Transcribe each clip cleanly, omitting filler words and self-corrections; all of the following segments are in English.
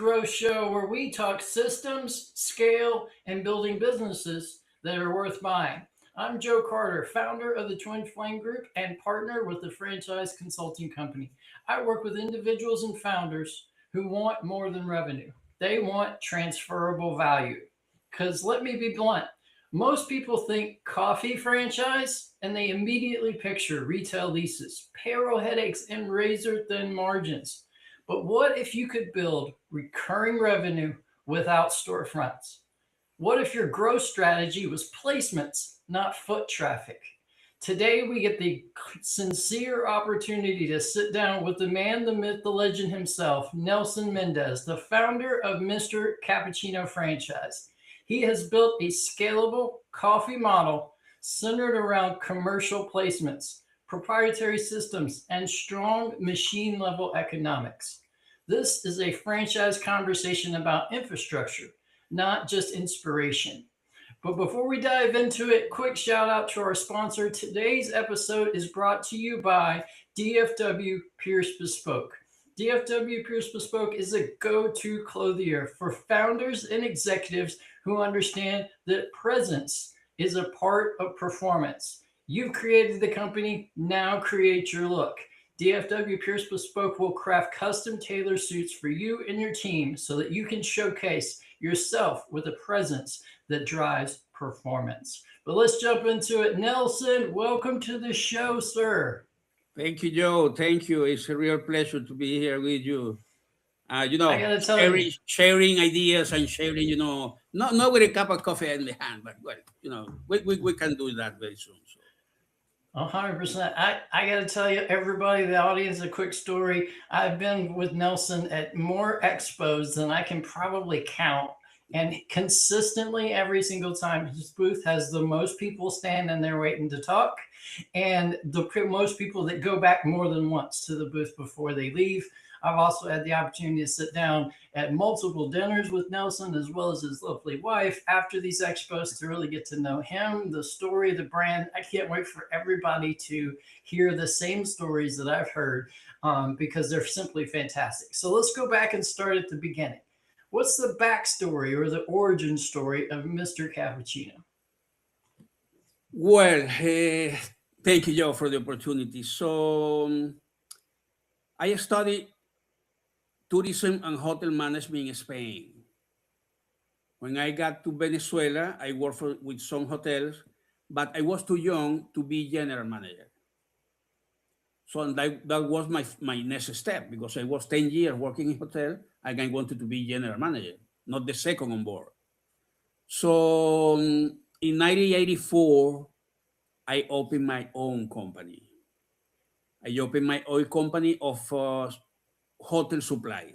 growth show where we talk systems, scale, and building businesses that are worth buying. I'm Joe Carter, founder of the Twin Flame Group and partner with the franchise consulting company. I work with individuals and founders who want more than revenue, they want transferable value. Because let me be blunt, most people think coffee franchise and they immediately picture retail leases, payroll headaches, and razor thin margins. But what if you could build recurring revenue without storefronts? What if your growth strategy was placements, not foot traffic? Today, we get the sincere opportunity to sit down with the man, the myth, the legend himself, Nelson Mendez, the founder of Mr. Cappuccino franchise. He has built a scalable coffee model centered around commercial placements, proprietary systems, and strong machine level economics. This is a franchise conversation about infrastructure, not just inspiration. But before we dive into it, quick shout out to our sponsor. Today's episode is brought to you by DFW Pierce Bespoke. DFW Pierce Bespoke is a go-to clothier for founders and executives who understand that presence is a part of performance. You've created the company, now create your look. DFW Pierce Bespoke will craft custom tailored suits for you and your team so that you can showcase yourself with a presence that drives performance. But let's jump into it. Nelson, welcome to the show, sir. Thank you, Joe. Thank you. It's a real pleasure to be here with you. I gotta tell you, Sharing ideas and sharing, not with a cup of coffee in the hand, but well, we can do that very soon. So 100%. I got to tell you, everybody, the audience, a quick story. I've been with Nelson at more expos than I can probably count. And consistently, every single time, his booth has the most people standing there waiting to talk, and the most people that go back more than once to the booth before they leave. I've also had the opportunity to sit down at multiple dinners with Nelson, as well as his lovely wife, after these expos to really get to know him, the story, the brand. I can't wait for everybody to hear the same stories that I've heard because they're simply fantastic. So let's go back and start at the beginning. What's the backstory or the origin story of Mr. Cappuccino? well, thank you, Joe, for the opportunity. So I studied tourism and hotel management in Spain. When I got to Venezuela, I worked with some hotels, but I was too young to be general manager. So that was my next step because I was 10 years working in hotel and I wanted to be general manager, not the second on board. So in 1984, I opened my own company. I opened my own company of hotel supplies.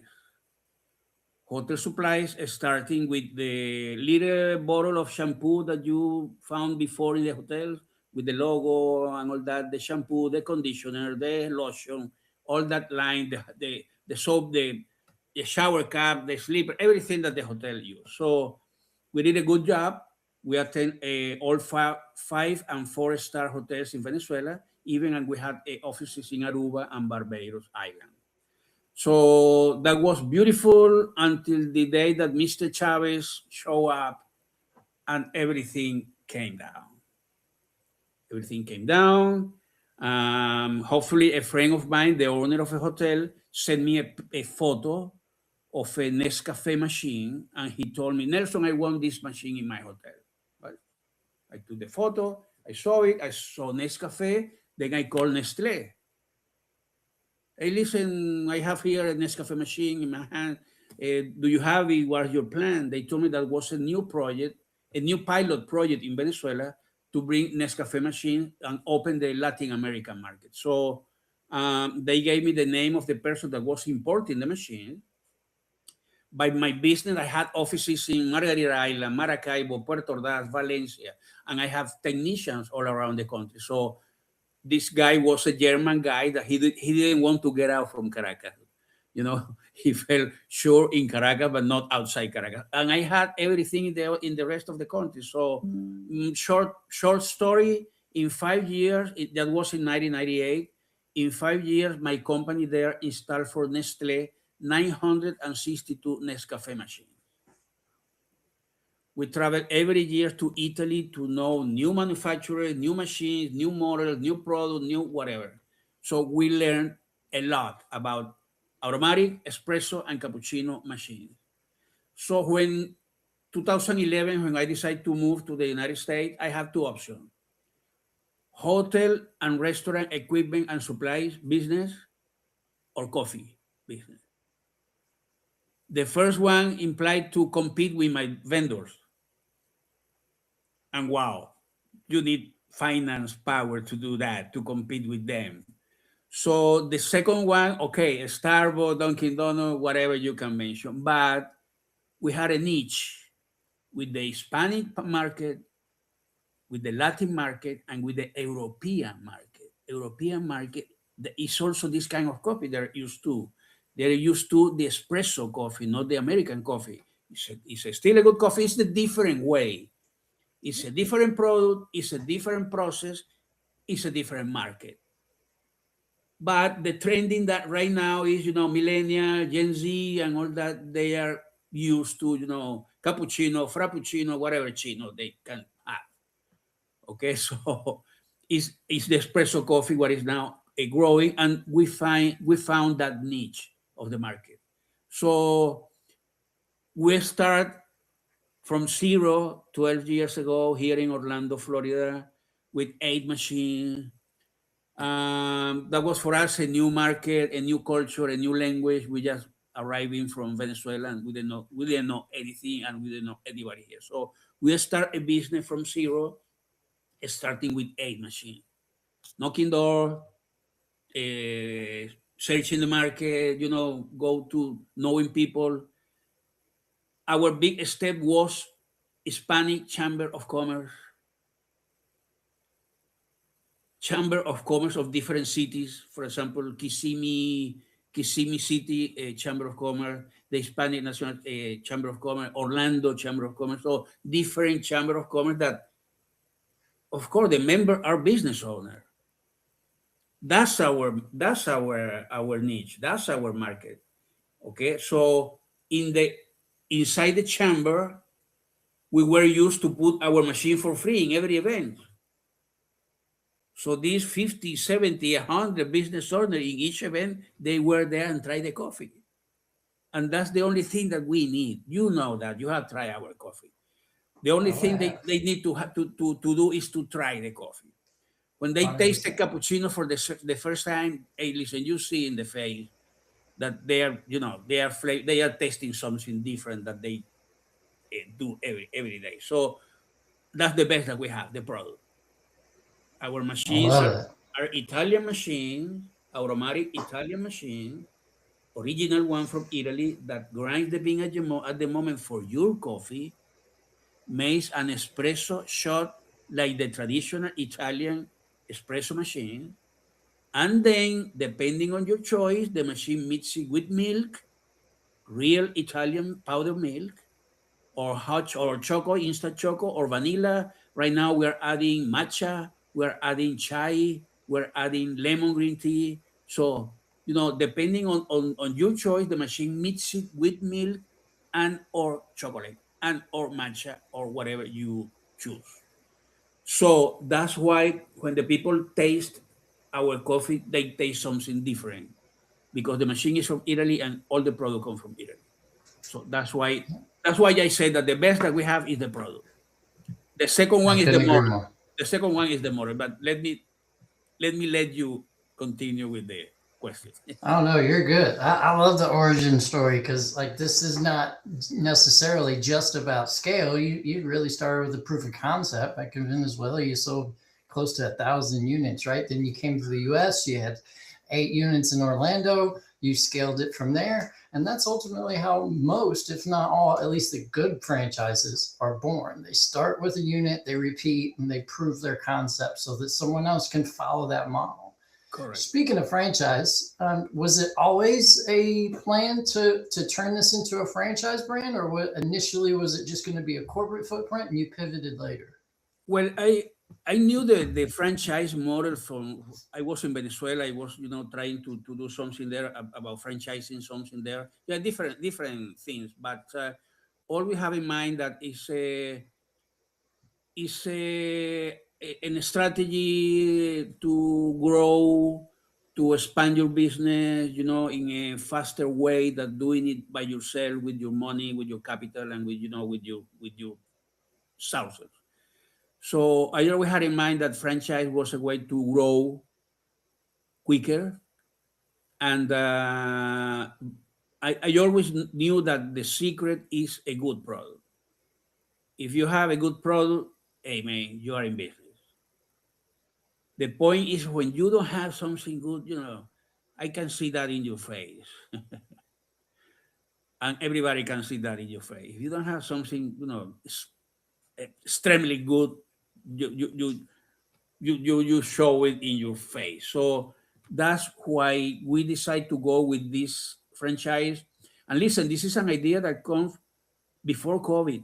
Hotel supplies, starting with the little bottle of shampoo that you found before in the hotel with the logo and all that, the shampoo, the conditioner, the lotion, all that line, the soap, the shower cap, the slipper, everything that the hotel used. So we did a good job. We attend all five and four-star hotels in Venezuela, even and we had offices in Aruba and Barbados Island. So that was beautiful until the day that Mr. Chavez showed up and everything came down. Everything came down. Hopefully, a friend of mine, the owner of a hotel, sent me a photo of a Nescafe machine, and he told me, Nelson, I want this machine in my hotel. Well, I took the photo, I saw it, I saw Nescafe, then I called Nestle. Hey, listen, I have here a Nescafe machine in my hand. Do you have it? What's your plan? They told me that was a new project, a new pilot project in Venezuela to bring Nescafe machine and open the Latin American market. So they gave me the name of the person that was importing the machine. By my business, I had offices in Margarita Island, Maracaibo, Puerto Ordaz, Valencia, and I have technicians all around the country. So this guy was a German guy that he didn't want to get out from Caracas. He felt sure in Caracas, but not outside Caracas. And I had everything in the rest of the country. So short story, in 5 years, that was in 1998, in 5 years, my company there installed for Nestle 962 Nescafe machines. We travel every year to Italy to know new manufacturers, new machines, new models, new product, new whatever. So we learn a lot about automatic, espresso, and cappuccino machines. So when 2011, when I decided to move to the United States, I have two options: hotel and restaurant equipment and supplies business, or coffee business. The first one implied to compete with my vendors. And wow, you need finance power to do that, to compete with them. So the second one, okay, Starbucks, Dunkin' Donuts, whatever you can mention. But we had a niche with the Hispanic market, with the Latin market, and with the European market. European market is also this kind of coffee they're used to. They're used to the espresso coffee, not the American coffee. It's still a good coffee. It's the different way. It's a different product. It's a different process. It's a different market. But the trending that right now is, millennial, Gen Z, and all that, they are used to, cappuccino, frappuccino, whatever chino they can have. Okay, so it's the espresso coffee what is now growing, and we found that niche of the market. So we start from zero 12 years ago here in Orlando, Florida, with 8 machines. That was for us a new market, a new culture, a new language. We just arriving from Venezuela, and we didn't know anything, and we didn't know anybody here. So we start a business from zero, starting with 8 machines, knocking door, searching the market, go to knowing people. Our big step was Hispanic Chamber of Commerce of different cities. For example, Kissimmee City Chamber of Commerce, the Hispanic National Chamber of Commerce, Orlando Chamber of Commerce. So different Chamber of Commerce that, of course, the member are business owner. That's our niche. That's our market. Okay, so inside the chamber, we were used to put our machine for free in every event. So these 50, 70, 100 business owners in each event, they were there and tried the coffee. And that's the only thing that we need. You know that. You have tried our coffee. The only thing they need to do is to try the coffee. When they taste the 100%. cappuccino for the first time, hey, listen, you see in the face that they are tasting something different that they do every day. So that's the best that we have, the product. Our I machines love are, it. are Italian machines, automatic Italian machine, original one from Italy that grinds the bean at the moment for your coffee, makes an espresso shot like the traditional Italian espresso machine, and then depending on your choice, the machine mixes it with milk, real Italian powder milk, or hot or choco, instant choco, or vanilla. Right now, we're adding matcha, we're adding chai, we're adding lemon green tea. So, depending on your choice, the machine mixes it with milk and or chocolate and or matcha or whatever you choose. So that's why when the people taste our coffee, they taste something different because the machine is from Italy and all the product come from Italy. So that's why I say that the best that we have is the product. The second I one is the couldn't agree model. more. The second one is the model. But let you continue with the question. I don't know. You're good. I love the origin story because like this is not necessarily just about scale. You really started with a proof of concept. Back in Venezuela, you sold close to 1,000 units, right? Then you came to the U.S. You had 8 units in Orlando. You scaled it from there, and that's ultimately how most, if not all, at least the good franchises are born. They start with a unit, they repeat, and they prove their concept so that someone else can follow that model. Correct. Speaking of franchise, was it always a plan to turn this into a franchise brand, or initially was it just going to be a corporate footprint and you pivoted later? Well, I knew the franchise model from I was in Venezuela. I was trying to do something there about franchising something there. Yeah, different things, but always have in mind that is a strategy to grow, to expand your business, in a faster way than doing it by yourself with your money, with your capital, and with your sources. So I always had in mind that franchise was a way to grow quicker, and I always knew that the secret is a good product. If you have a good product, hey man, you are in business. The point is when you don't have something good, I can see that in your face, and everybody can see that in your face. If you don't have something, extremely good, you you you you show it in your face. So that's why we decide to go with this franchise. And listen, this is an idea that comes before COVID.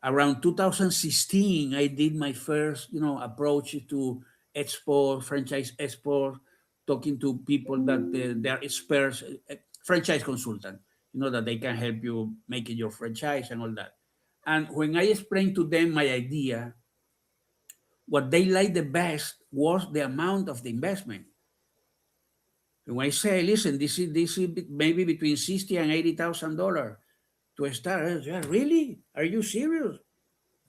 Around 2016, I did my first, approach to export, franchise export, talking to people that they're experts, franchise consultant, that they can help you making your franchise and all that. And when I explained to them my idea, what they liked the best was the amount of the investment. And when I say, listen, this is maybe between 60 and $80,000 to start. I said, really? Are you serious?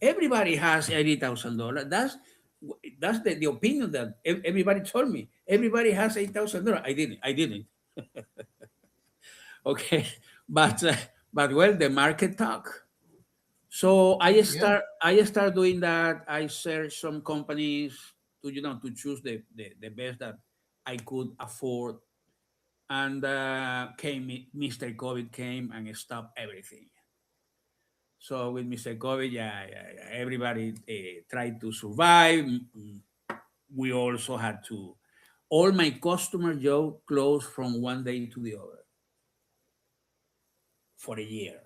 Everybody has $80,000. That's the opinion that everybody told me. Everybody has $8,000. I didn't. Okay, but well, the market talk. So Yeah. I start doing that. I search some companies to choose the best that I could afford. And Mr. COVID came and stopped everything. So with Mr. COVID, yeah, everybody tried to survive. We also had to. All my customers, Joe, closed from one day to the other for a year.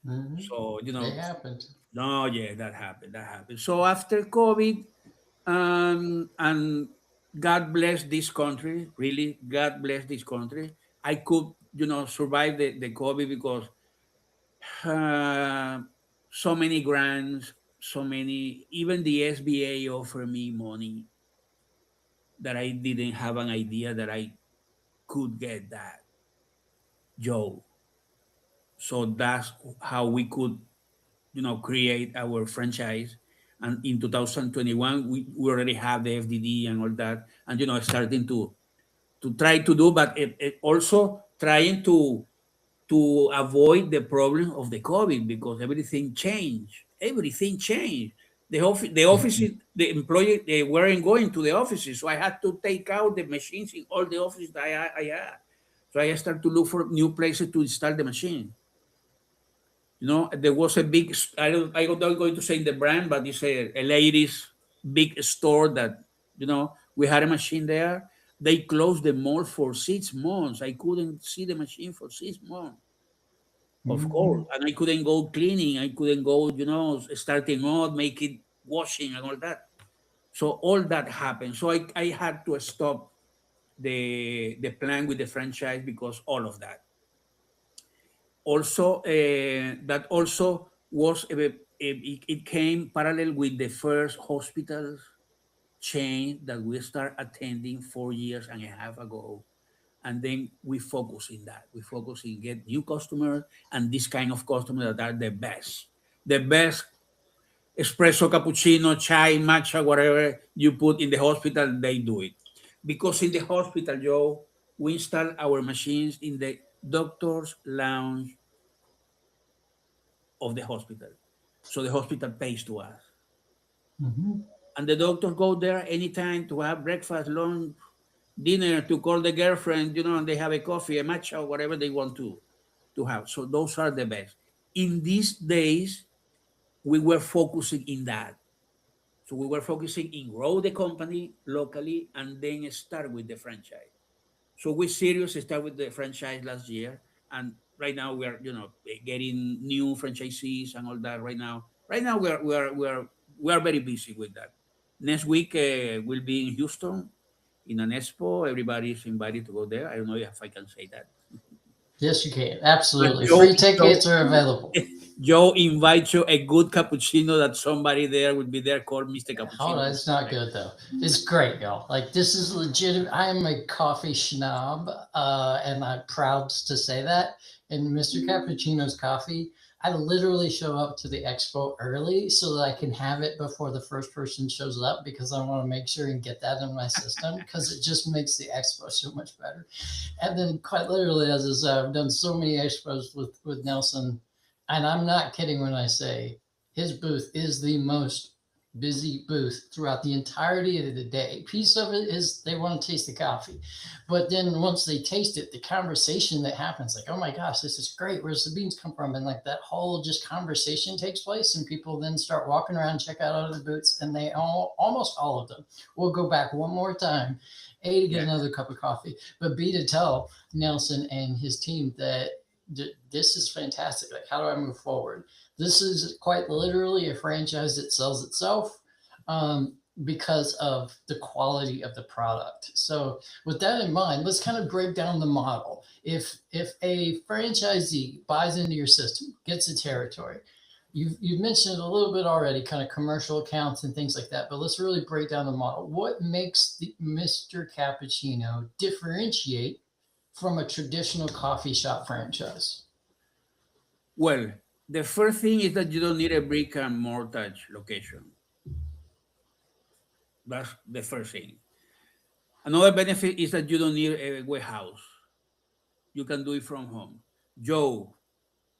Hmm. So It happened. no, yeah, that happened. That happened. So after COVID, and God bless this country. Really, God bless this country. I could, survive the COVID because uh, so many grants, so many. Even the SBA offered me money that I didn't have an idea that I could get that, Joe. So that's how we could, create our franchise. And in 2021, we already have the FDD and all that, and starting to try to do, but it also trying to avoid the problem of the COVID because everything changed. Everything changed. The Mhm. offices, the employee, they weren't going to the offices, so I had to take out the machines in all the offices that I had. So I started to look for new places to install the machine. There was a big. I'm not going to say the brand, but it's a ladies' big store that we had a machine there. They closed the mall for 6 months. I couldn't see the machine for 6 months. Of course, Mhm. and I couldn't go cleaning. I couldn't go, starting out, making washing and all that. So all that happened. So I had to stop the plan with the franchise because all of that. Also, that also was it came parallel with the first hospital chain that we start attending 4 years and a half ago. And then we focus in that. We focus in get new customers and this kind of customers that are the best. The best espresso, cappuccino, chai, matcha, whatever you put in the hospital, they do it. Because in the hospital, Joe, we install our machines in the doctor's lounge of the hospital. So the hospital pays to us. Mhm. And the doctors go there anytime to have breakfast, lunch, dinner, to call the girlfriend, and they have a coffee, a matcha, or whatever they want to have. So those are the best. In these days, we were focusing in that. So we were focusing in grow the company locally and then start with the franchise. So we serious start with the franchise last year, and right now we are getting new franchisees and all that. Right now we are very busy with that. Next week we'll be in Houston in an expo. Everybody is invited to go there. I don't know if I can say that. Yes, you can. But Absolutely. Free tickets are available. Joe invites you a good cappuccino that somebody there will be there called Mr. Oh, Cappuccino. that's not good though. It's great, y'all. Like this is legit. I am a coffee snob, and I'm proud to say that. And Mr. Cappuccino's coffee, I literally show up to the expo early so that I can have it before the first person shows up because I want to make sure and get that in my system because it just makes the expo so much better. And then, quite literally, as I said, I've done so many expos with Nelson, and I'm not kidding when I say his booth is the most busy booth throughout the entirety of the day. Piece of it is they want to taste the coffee, but then once they taste it, the conversation that happens, like, oh my gosh, this is great, where's the beans come from, and like that whole just conversation takes place, and people then start walking around, check out other booths, and they almost all of them will go back one more time, A, to get another cup of coffee, but B, to tell Nelson and his team that this is fantastic, like how do I move forward. This is quite literally a franchise that sells itself because of the quality of the product. So with that in mind, let's kind of break down the model. If a franchisee buys into your system, gets a territory, you've mentioned a little bit already, kind of commercial accounts and things like that, but let's really break down the model. What makes the Mr. Cappuccino differentiate from a traditional coffee shop franchise? Well, the first thing is that you don't need a brick and mortar location. That's the first thing. Another benefit is that you don't need a warehouse. You can do it from home. Joe,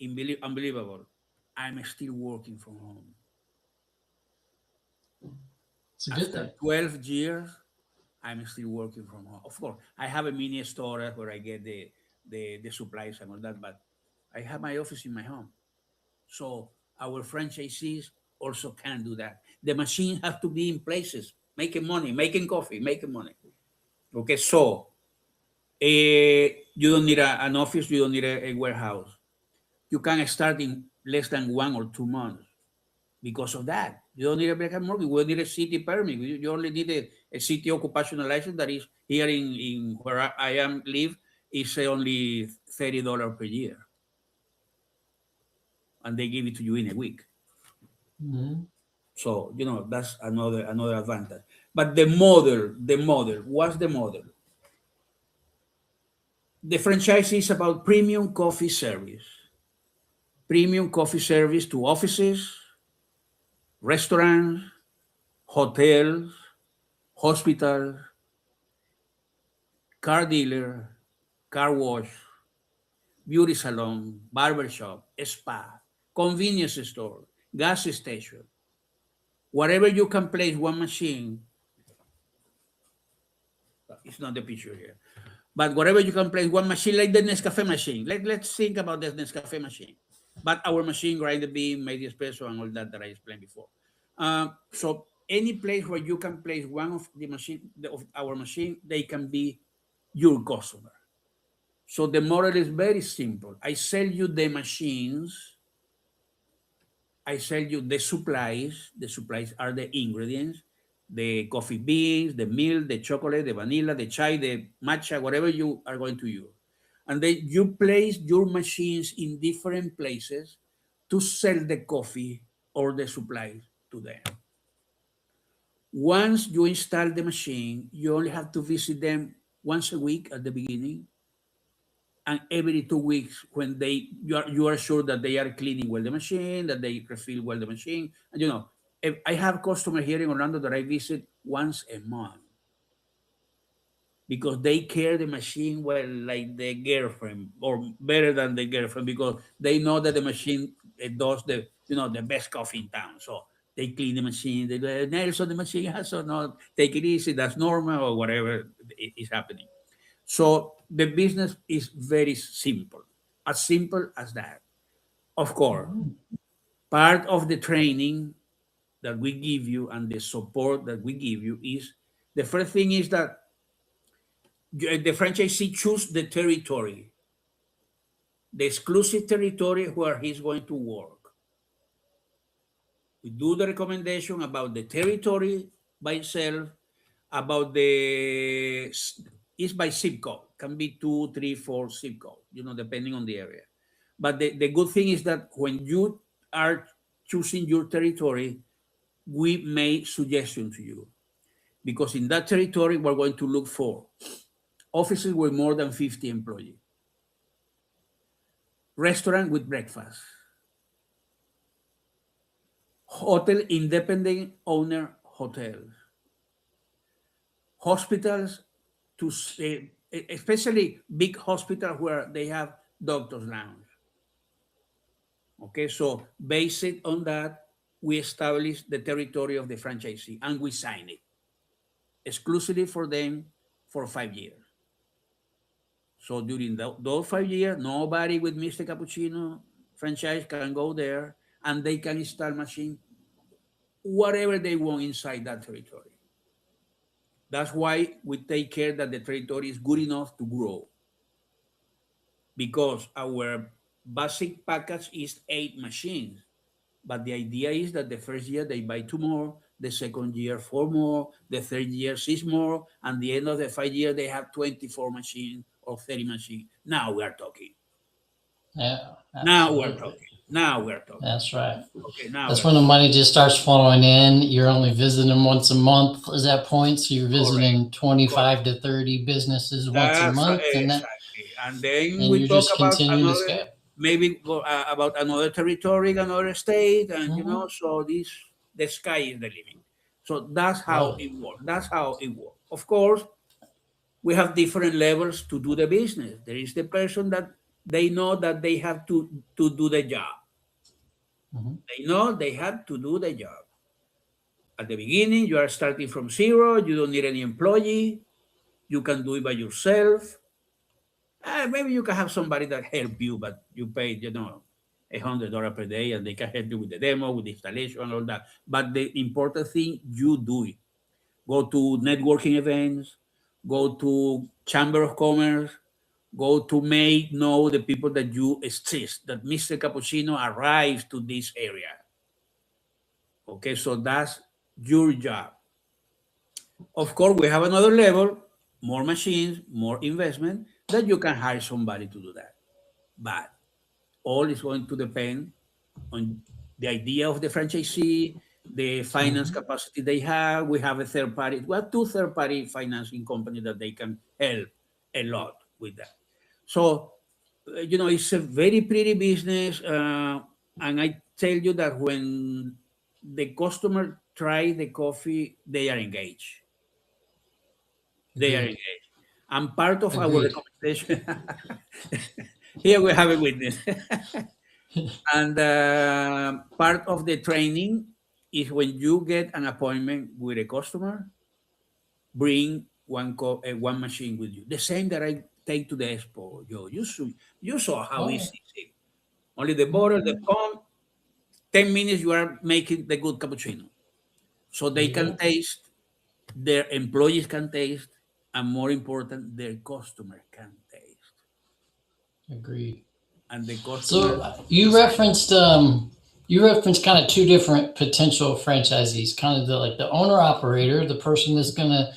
unbelievable. I'm still working from home. It's a good After thing. 12 years, I'm still working from home. Of course, I have a mini store where I get the supplies and all that, but I have my office in my home. So our franchisees also can do that. The machine have to be in places, making money, making coffee, making money. Okay, so you don't need an office, you don't need a warehouse. You can start in less than 1 or 2 months because of that. You don't need a brick and mortgage. You don't need a city permit. You only need a city occupational license that is here in where I am live is only $30 per year. And they give it to you in a week. Mm-hmm. So that's another advantage. But the model, what's the model? The franchise is about premium coffee service. Premium coffee service to offices, restaurants, hotels, hospitals, car dealer, car wash, beauty salon, barber shop, spa, convenience store, gas station. Whatever you can place one machine, it's not the picture here, but whatever you can place one machine, like the Nescafe machine. Let's think about the Nescafe machine. But our machine grind the bean, made the espresso, and all that I explained before. So any place where you can place one of the machine of our machine, they can be your customer. So the model is very simple. I sell you the machines. I sell you the supplies. The supplies are the ingredients, the coffee beans, the milk, the chocolate, the vanilla, the chai, the matcha, whatever you are going to use. And then you place your machines in different places to sell the coffee or the supplies to them. Once you install the machine, you only have to visit them once a week at the beginning and every 2 weeks when you are sure that they are cleaning well the machine, that they refill well the machine. And if I have customers here in Orlando that I visit once a month because they care the machine well like the girlfriend or better than the girlfriend because they know that the machine does the best coffee in town. So they clean the machine. They go, Nelson, the machine has or not. Take it easy. That's normal or whatever is happening. So the business is very simple as that. Of course, part of the training that we give you and the support that we give you is the first thing is that the franchisee choose the territory, the exclusive territory where he's going to work. We do the recommendation about the territory by itself, about the, it's by zip code, can be 2, 3, 4 zip code, depending on the area. But the good thing is that when you are choosing your territory, we make suggestions to you, because in that territory, we're going to look for offices with more than 50 employees, restaurant with breakfast, hotel independent owner hotels, hospitals, to especially big hospitals where they have doctors lounge. Okay, so based on that, we establish the territory of the franchisee and we sign it exclusively for them for 5 years. So during those 5 years, nobody with Mr. Cappuccino franchise can go there, and they can install machine whatever they want inside that territory. That's why we take care that the territory is good enough to grow, because our basic package is 8 machines. But the idea is that the first year they buy 2 more, the second year 4 more, the third year 6 more, and the end of the 5 years they have 24 machines or 30 machines. Now we are talking. Yeah, Now we're absolutely. talking. Now we're talking. That's right. Okay, now That's when the money just starts flowing in. You're only visiting them once a month at that point. So you're visiting 25 to 30 businesses once a That's right, month, and exactly. And then and we you're talk just about continuing to another, scale. maybe about another territory, another state, and Mhm. so the sky is the limit. So that's how Right. it works. That's how it works. Of course, we have different levels to do the business. There is the person that they know that they have to do the job. Mhm. They know they have to do the job. At the beginning, you are starting from zero. You don't need any employee. You can do it by yourself. Maybe you can have somebody that help you, but you pay, $100 per day, and they can help you with the demo, with the installation, and all that. But the important thing, you do it. Go to networking events, go to chamber of commerce, go to make know the people that you exist, that Mr. Cappuccino arrives to this area. Okay, so that's your job. Of course, we have another level, more machines, more investment, that you can hire somebody to do that. But all is going to depend on the idea of the franchisee, the finance Mhm. capacity they have. We have a third party. We have 2 third-party financing companies that they can help a lot with that. So, it's a very pretty business. And I tell you that when the customer try the coffee, they are engaged. They are Agreed. engaged. And part of our Agreed. recommendation, here we have a witness. And part of the training is when you get an appointment with a customer, bring one machine with you. The same that I take to the expo. You saw how Oh, easy it is. Only the bottle, the mhm. pump, 10 minutes you are making the good cappuccino. So There they you can go. taste, their employees can taste, and more important, their customer can taste. Agreed. And the So customer decide. you referenced kind of two different potential franchisees, kind of the like the owner operator, the person that's gonna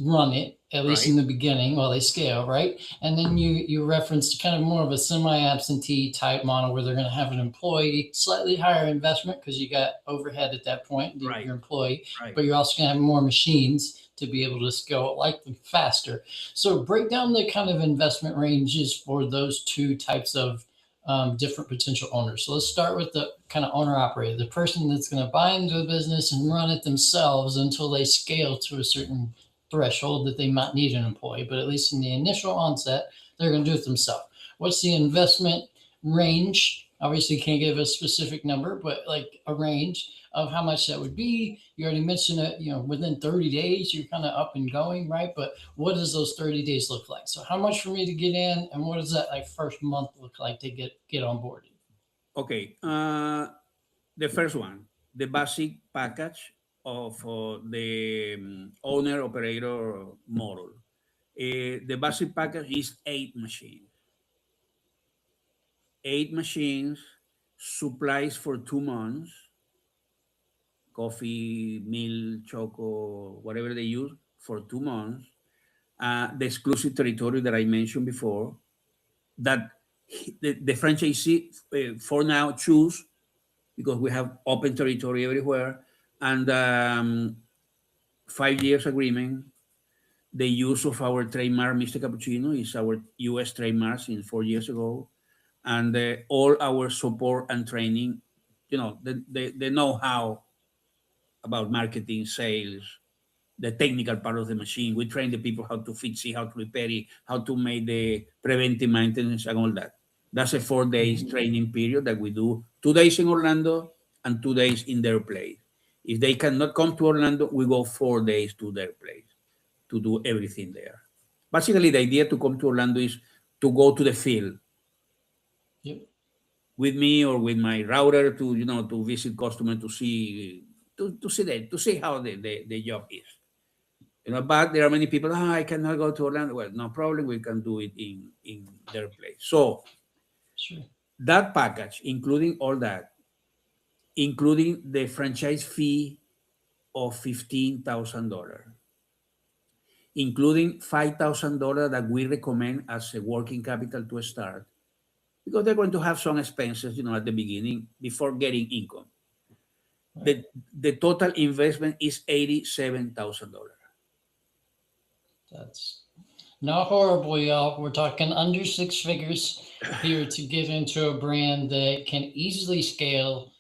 run it at least in Right, the beginning while they scale, right? And then you referenced kind of more of a semi-absentee type model where they're gonna have an employee, slightly higher investment because you got overhead at that point, right, your employee, right. but you're also gonna have more machines to be able to scale it likely faster. So break down the kind of investment ranges for those two types of different potential owners. So let's start with the kind of owner operator, the person that's going to buy into the business and run it themselves until they scale to a certain threshold that they might need an employee. But at least in the initial onset, they're going to do it themselves. What's the investment range? Obviously, can't give a specific number, but like a range of how much that would be. You already mentioned that, within 30 days, you're kind of up and going, right? But what does those 30 days look like? So how much for me to get in, and what does that like first month look like to get on board? Okay. The first one, the basic package of the owner operator model. The basic package is 8 machines. 8 machines, supplies for 2 months, coffee, milk, choco, whatever they use for 2 months. The exclusive territory that I mentioned before, that the franchisee for now choose, because we have open territory everywhere, and 5 years agreement. The use of our trademark, Mr. Cappuccino, is our U.S. trademark since 4 years ago, and all our support and training, the know-how about marketing, sales, the technical part of the machine. We train the people how to fix it, how to repair it, how to make the preventive maintenance and all that. That's a 4 days training period that we do, 2 days in Orlando and 2 days in their place. If they cannot come to Orlando, we go 4 days to their place to do everything there. Basically, the idea to come to Orlando is to go to the field. Yep. With me or with my router to visit customer to see how the job is. But there are many people, I cannot go to Orlando. Well, no problem, we can do it in their place. So Sure. that package, including all that, including the franchise fee of $15,000, including $5,000 that we recommend as a working capital to start, because they're going to have some expenses, at the beginning before getting income. Right. The total investment is $87,000. That's not horrible, y'all. We're talking under six figures here to get into a brand that can easily scale,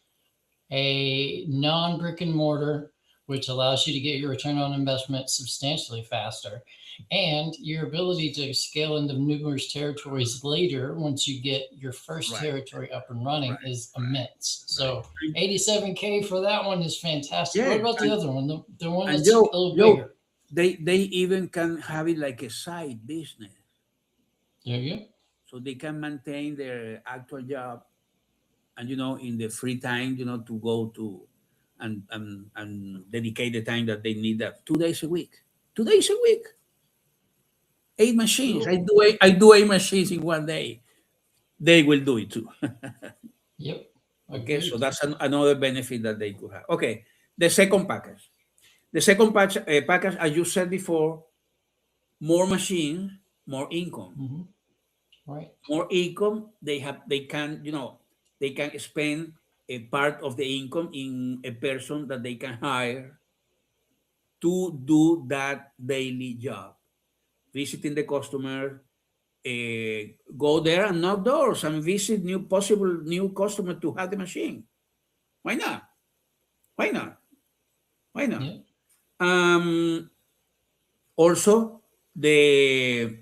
a non brick and mortar, which allows you to get your return on investment substantially faster, and your ability to scale into numerous territories later once you get your first Right. territory up and running Right. is immense. So 87K for that one is fantastic. Yeah, What about the other one? The one and that's a little bigger. they even can have it like a side business, There you go. so they can maintain their actual job, and in the free time, to go to and dedicate the time that they need, that 2 days a week. 2 days a week. 8 machines. Cool. I do 8 machines in one day. They will do it too. Yep. Okay, so Agreed. that's another benefit that they could have. Okay, the second package. The second package, as you said before, more machines, more income. Right. More income. They can spend a part of the income in a person that they can hire to do that daily job, visiting the customer, go there and knock doors and visit possible new customer to have the machine. Why not? Why not? Why not? Yep. Also, the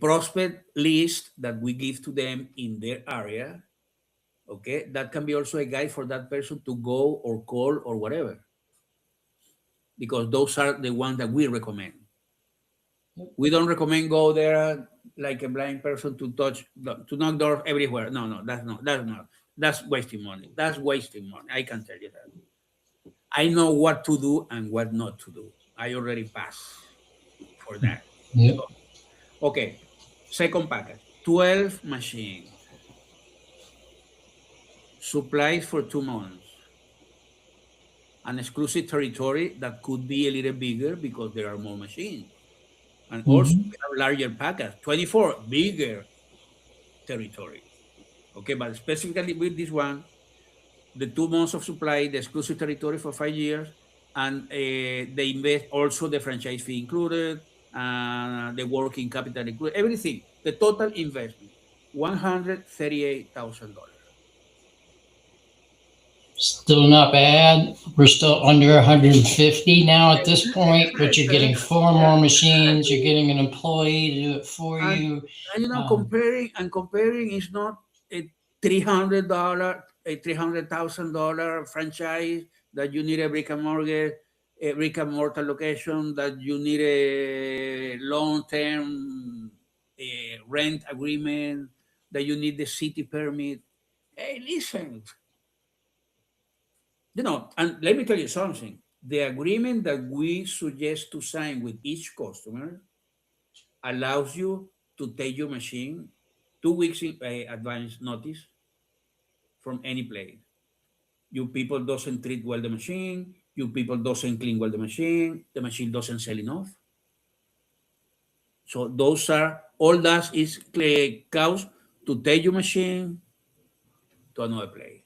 prospect list that we give to them in their area, okay, that can be also a guide for that person to go or call or whatever, because those are the ones that we recommend. Yep. We don't recommend go there like a blind person to knock doors everywhere. No, that's wasting money. That's wasting money. I can tell you that. I know what to do and what not to do. I already passed for that. Yep. Okay, second package, 12 machines, supplies for 2 months, an exclusive territory that could be a little bigger because there are more machines. And also we have larger package, 24, bigger territory. Okay, but specifically with this one, the 2 months of supply, the exclusive territory for 5 years, and they invest also the franchise fee included, the working capital included, everything. The total investment, $138,000. Still not bad. We're still under 150 now at this point, but you're getting 4 more machines. You're getting an employee to do it for you. And comparing is not a $300,000 franchise that you need a brick and mortar location, that you need a long-term rent agreement, that you need the city permit. Hey, listen, and let me tell you something. The agreement that we suggest to sign with each customer allows you to take your machine 2 weeks in advance notice from any place. You people doesn't treat well the machine. You people doesn't clean well the machine. The machine doesn't sell enough. So those are all that is cause to take your machine to another place.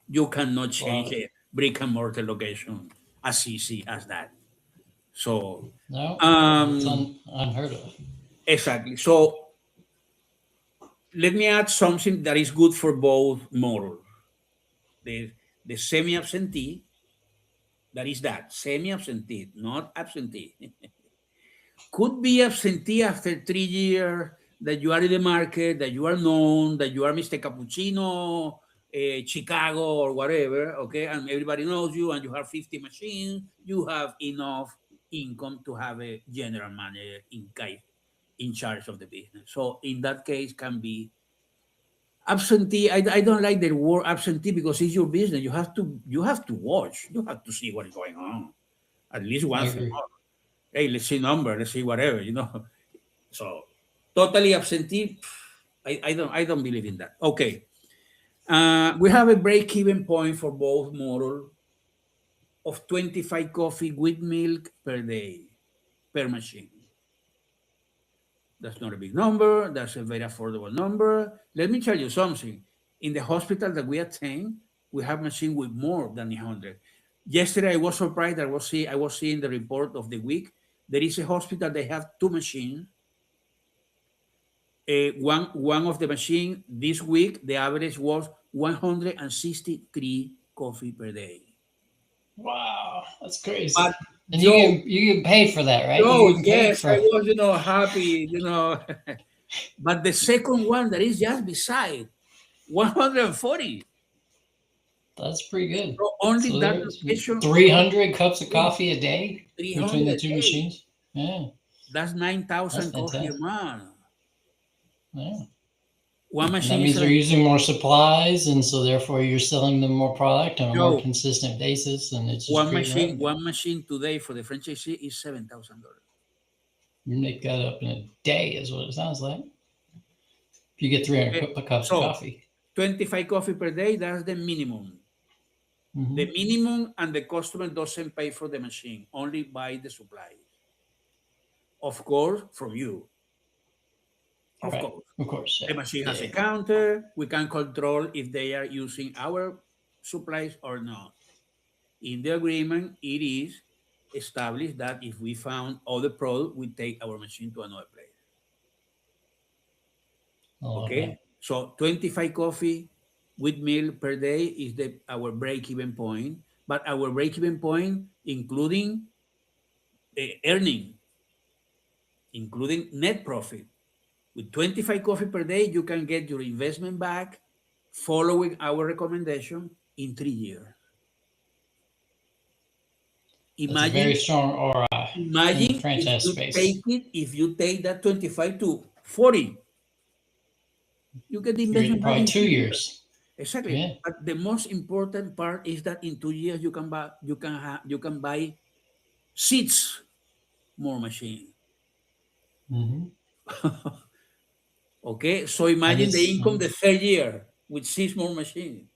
You cannot change Wow. a brick and mortar location as easy as that. So No, that's um, unheard of. exactly. So let me add something that is good for both models. The the semi-absentee, that is that semi-absentee, not absentee. Could be absentee after 3 years that you are in the market, that you are known, that you are Mr. Cappuccino, Chicago, or whatever, okay, and everybody knows you, and you have 50 machines, you have enough income to have a general manager in charge of the business. So in that case, can be absentee. I don't like the word absentee because it's your business. You have to watch. You have to see what is going on at least I once a agree. month. Hey, let's see number, let's see whatever, So totally absentee, I don't believe in that. Okay. We have a break-even point for both model of 25 coffee with milk per day per machine. That's not a big number. That's a very affordable number. Let me tell you something. In the hospital that we attend, we have machine with more than 100. Yesterday, I was surprised. I was seeing the report of the week. There is a hospital. They have two machines. One of the machine this week, the average was 163 coffee per day. Wow, that's But crazy. And Joe, you get paid for that, right? Joe, You get paid yes, I for. was, happy, But the second one that is just beside 140. That's pretty good. So only So that there's location, 300 cups of coffee a day between 300 the a two day. machines. Yeah, That's that's 9,000 coffee a fantastic. month. Yeah. One And that machine is means they're like, using more supplies, and so therefore you're selling them more product on a more Joe, consistent basis, and it's just one creating machine, revenue. one machine today for the franchisee is $7,000. You make that up in a day, is what it sounds like. If you get 300 Okay. cups of So coffee. 25 coffee per day, that's the minimum. The Hmm. minimum, and the customer doesn't pay for the machine, only buy the supplies. Of course, from you. Of Right. course. Of course. The Yeah. machine has a Yeah. counter. We can control if they are using our supplies or not. In the agreement, it is established that if we found other product, we take our machine to another place. I love that. Okay? So 25 coffee with milk per day is our break-even point. But our break-even point, including earning, including net profit. With 25 coffee per day, you can get your investment back following our recommendation in 3 years. That's a very Imagine, strong ROI in the imagine franchise space. if you take that 25 to 40, you get the You're getting investment back probably in two 3 years. years. Exactly. Yeah. But the most important part is that in 2 years you can buy 6 more machines. Hmm. Okay. So And imagine the it's income the third year with 6 more machines.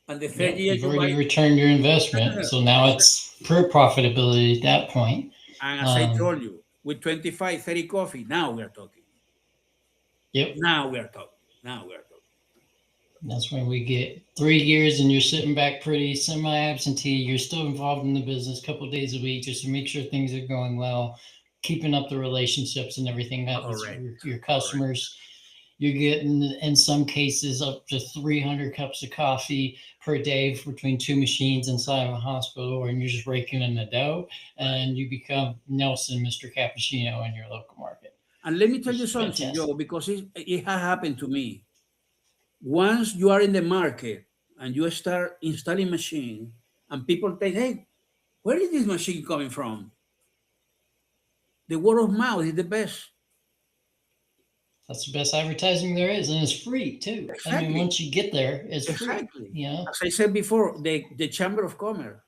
And the third yep. year You've you buy. already returned your No, no, investment, no. so now it's per profitability at that point. And as I Um, told you, with 25, 30 coffee, now we are talking. yep. Now we are talking. Now we are talking. That's when we get 3 years and you're sitting back pretty semi-absentee. You're still involved in the business a couple of days a week just to make sure things are going well, keeping up the relationships and everything that with Correct. your Correct. customers. You're getting, in some cases, up to 300 cups of coffee per day between two machines inside of a hospital, and you're just raking in the dough, Right. and you become Nelson, Mr. Cappuccino in your local market, And let me tell which you is something, fantastic. Joe, because it has happened to me. Once you are in the market and you start installing machine, and people say, hey, where is this machine coming from? The word of mouth is the best. That's the best advertising there is, and it's free too. I mean, Exactly. once you get there, it's free. Exactly. You know, As I said before, the Chamber of Commerce,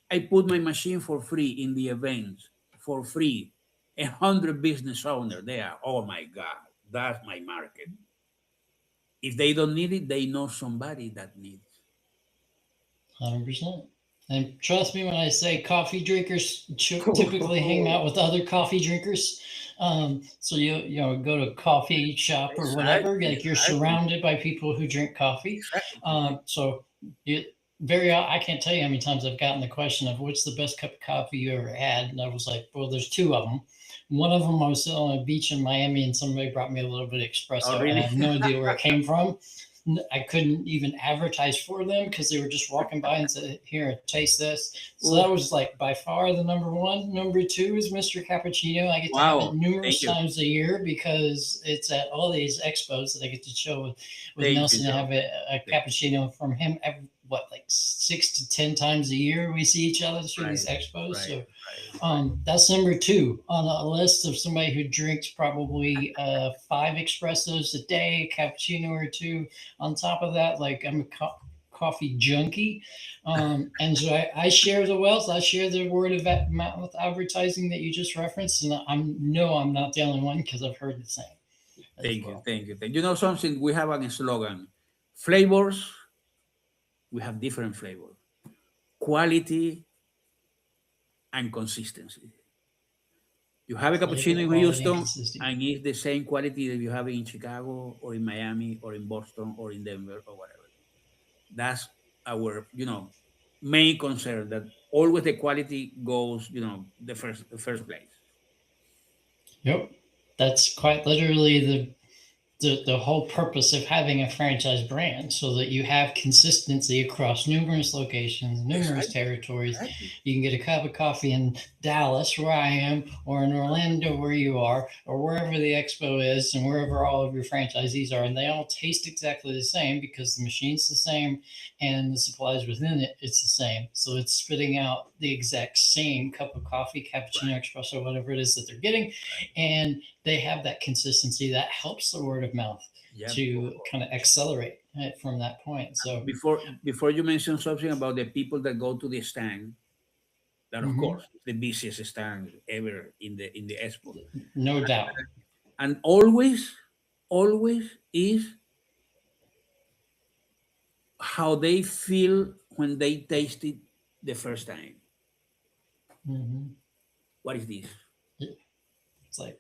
I put my machine for free in the events for free. 100 business owners there. Oh my God, that's my market. If they don't need it, they know somebody that needs. 100%. And trust me when I say coffee drinkers typically hang out with other coffee drinkers. So you go to a coffee shop or whatever, like you're surrounded by people who drink coffee. Exactly. So you I can't tell you how many times I've gotten the question of what's the best cup of coffee you ever had, and I was like, well, there's two of them. One of them I was sitting on a beach in Miami, and somebody brought me a little bit of Oh, espresso, and I really? have no idea where it came from. I couldn't even advertise for them because they were just walking by and said, "Here, taste this." So that was like by far the number one. Number two is Mr. Cappuccino. I get to have it Wow. numerous Thank you. times a year because it's at all these expos that I get to show with Thank Nelson. you, I Joe. have a cappuccino from him every, like 6 to 10 times a year. We see each other through these Right, expos. right, So right. that's number two on a list of somebody who drinks probably 5 espressos a day, a cappuccino or two. On top of that, like I'm a coffee junkie, and so I share the wealth. I share the word of mouth advertising that you just referenced, and I'm not the only one because I've heard the same as Thank you, well. thank you, thank you. You know something? We have a slogan: flavors. We have different flavors, quality and consistency. You have a cappuccino Flavor, in quality, and Houston, consistency. and it's the same quality that you have in Chicago or in Miami or in Boston or in Denver or whatever. That's our, main concern. That always the quality goes, the first place. Yep, that's quite literally the whole purpose of having a franchise brand so that you have consistency across numerous locations, numerous Exactly, territories. exactly. You can get a cup of coffee in Dallas, where I am, or in Orlando, where you are, or wherever the expo is, and wherever all of your franchisees are. And they all taste exactly the same because the machine's the same and the supplies within it's the same. So it's spitting out the exact same cup of coffee, cappuccino, Right, espresso, whatever it is that they're getting. right. And they have that consistency that helps the word of mouth Yeah. to kind of accelerate it from that point. So, Before you mention something about the people that go to the stand, that of mhm, course is the busiest stand ever in the expo, no doubt. and always is how they feel when they taste it the first time. Hmm. What is this? It's like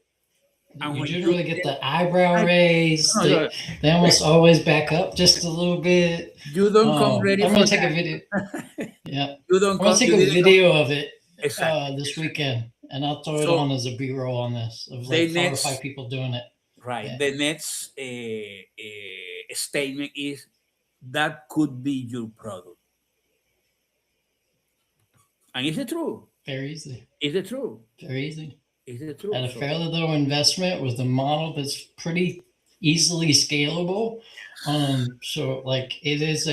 And you when you generally get the eyebrow raise. no, no, They almost always back up just a little bit. you don't come ready I'm for gonna take a video. that. Yeah, you don't I'm gonna come. take You a didn't come video of it exactly, this exactly. weekend, and I'll throw it So on as a B-roll on this of the like 4 or 5 next people doing it. right, Yeah. the next statement is that could be your product, and is it true? Very easy. Is it true? Very easy. Is it At true? a So fairly low investment with a model that's pretty easily scalable. So like it's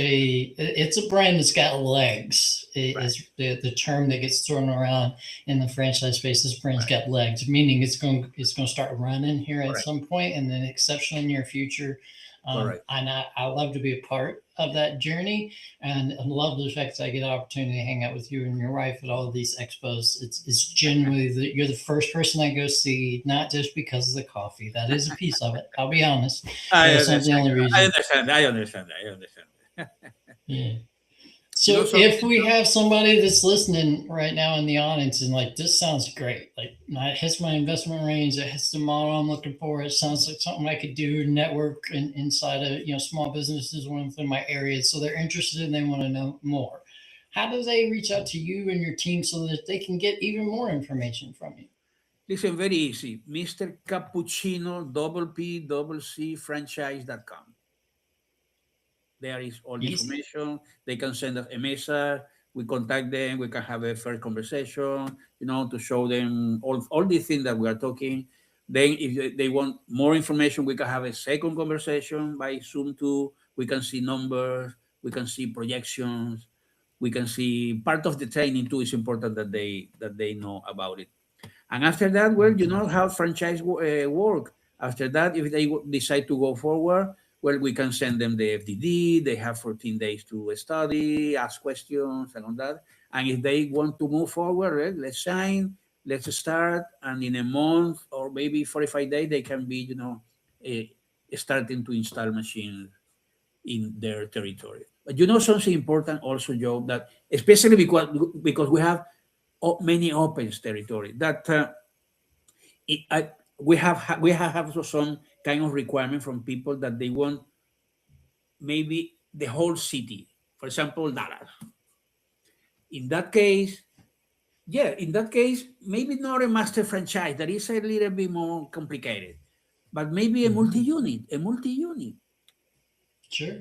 a brand that's got legs. It right, is the term that gets thrown around in the franchise space. This brand's right, got legs, meaning it's going to start running here at correct, some point in the exceptionally near future. correct. And I love to be a part of that journey, and I love the fact that I get an opportunity to hang out with you and your wife at all of these expos. It's genuinely you're the first person I go see, not just because of the coffee. That is a piece of it. I'll be honest, but I it's not the understand. only I reason. understand. I understand. I understand. Yeah. You know So if something? we have somebody that's listening right now in the audience and like this sounds great, like it hits my investment range, it hits the model I'm looking for. It sounds like something I could do, network inside of small businesses within my area. So they're interested and they want to know more. How do they reach out to you and your team so that they can get even more information from you? Listen, very easy. Mr. Cappuccino, double P, double C, franchise.com. There is all the Easy. information. They can send us a message. We contact them. We can have a first conversation, to show them all the things that we are talking. Then, if they want more information, we can have a second conversation by Zoom too. We can see numbers. We can see projections. We can see part of the training too. Is important that they know about it. And after that, well, you Mhm. know how franchise work. After that, if they decide to go forward, well, we can send them the FDD. They have 14 days to study, ask questions, and all that. And if they want to move forward, let's sign, let's start. And in a month or maybe 45 days, they can be, starting to install machines in their territory. But you know something important also, Joe, that especially because we have many open territory that it, I, we have also some kind of requirement from people that they want maybe the whole city, for example, Dallas. In that case, yeah, in that case, maybe not a master franchise. That is a little bit more complicated, but maybe a multi-unit. Sure.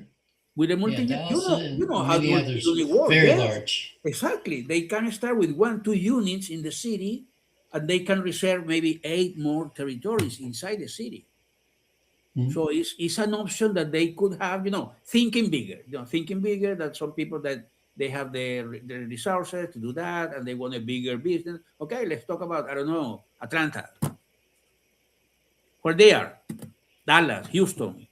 With a Yeah, multi-unit, Dallas you and know how many others, multi-unit work. very Yes, large. exactly. They can start with 1, 2 units in the city, and they can reserve maybe 8 more territories inside the city. Mhm. So it's an option that they could have, thinking bigger, thinking bigger that some people that they have the resources to do that and they want a bigger business. Okay, let's talk about, I don't know, Atlanta, where they are, Dallas, Houston.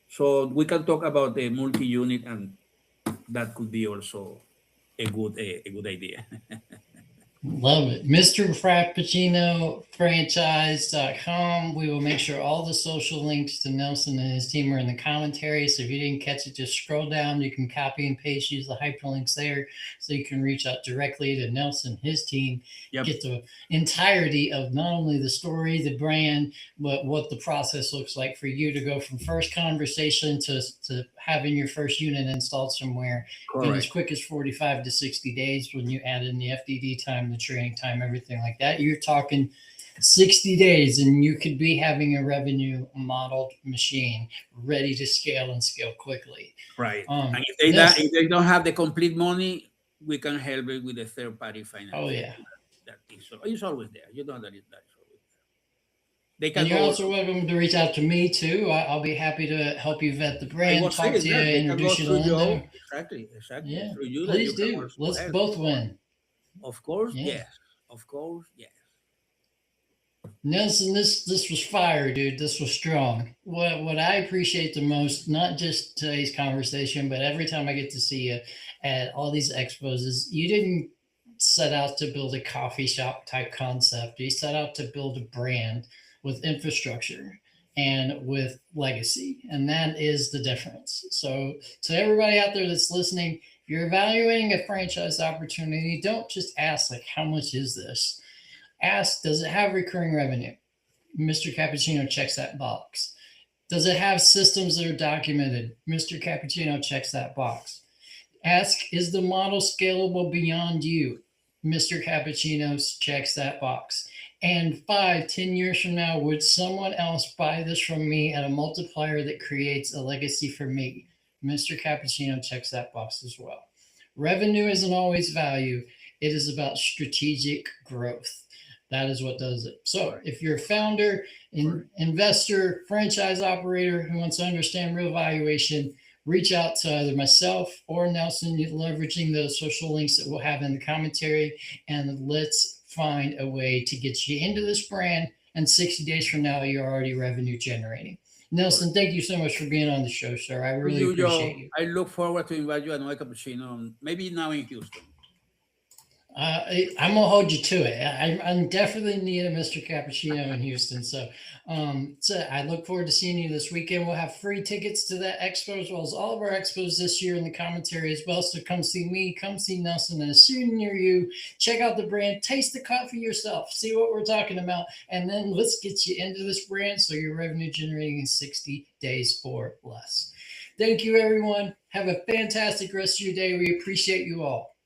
So we can talk about the multi-unit and that could be also a good idea. Love it. Mr. Frappuccino franchise.com. We will make sure all the social links to Nelson and his team are in the commentary. So if you didn't catch it, just scroll down. You can copy and paste, use the hyperlinks there so you can reach out directly to Nelson, his team, Yep. get the entirety of not only the story, the brand, but what the process looks like for you to go from first conversation to having your first unit installed somewhere in as Correct. quick as 45 to 60 days when you add in the FDD time, the training time, everything like that. You're talking 60 days and you could be having a revenue modeled machine ready to scale and scale quickly. Right. Um, And this, if they don't have the complete money, we can help it with a third party oh, financing. yeah. That is it's always there. You know that that's always there. They And can you're go. also welcome to reach out to me too. I'll be happy to help you vet the I brand, was talk saying to you, that they can go introduce you to through Lindo. Joe. Exactly. Yeah, Through you that you please can do. also Let's help. both win. Of course, Yeah. yes. Of course, yes. Nelson, this was fire, dude. This was strong. What I appreciate the most, not just today's conversation, but every time I get to see you at all these expos, is you didn't set out to build a coffee shop type concept. You set out to build a brand with infrastructure and with legacy, and that is the difference. So, to everybody out there that's listening, if you're evaluating a franchise opportunity, don't just ask like, how much is this? Ask, does it have recurring revenue? Mr. Cappuccino checks that box. Does it have systems that are documented? Mr. Cappuccino checks that box. Ask, is the model scalable beyond you? Mr. Cappuccino checks that box. And 5, 10 years from now, would someone else buy this from me at a multiplier that creates a legacy for me? Mr. Cappuccino checks that box as well. Revenue isn't always value, it is about strategic growth. That is what does it. So if you're a founder, investor, franchise operator who wants to understand real valuation, reach out to either myself or Nelson, leveraging the social links that we'll have in the commentary, and let's find a way to get you into this brand. And 60 days from now, you're already revenue generating. Nelson, thank you so much for being on the show, sir. I really You, appreciate Joe. you. I look forward to invite you another cappuccino, maybe now in Houston. I'm gonna hold you to it. I'm definitely needing Mr. Cappuccino in Houston. So I look forward to seeing you this weekend. We'll have free tickets to that expo as well as all of our expos this year in the commentary as well. So come see me, come see Nelson, and a student near you. Check out the brand, taste the coffee yourself, see what we're talking about, and then let's get you into this brand so you're revenue generating in 60 days or less. Thank you, everyone. Have a fantastic rest of your day. We appreciate you all.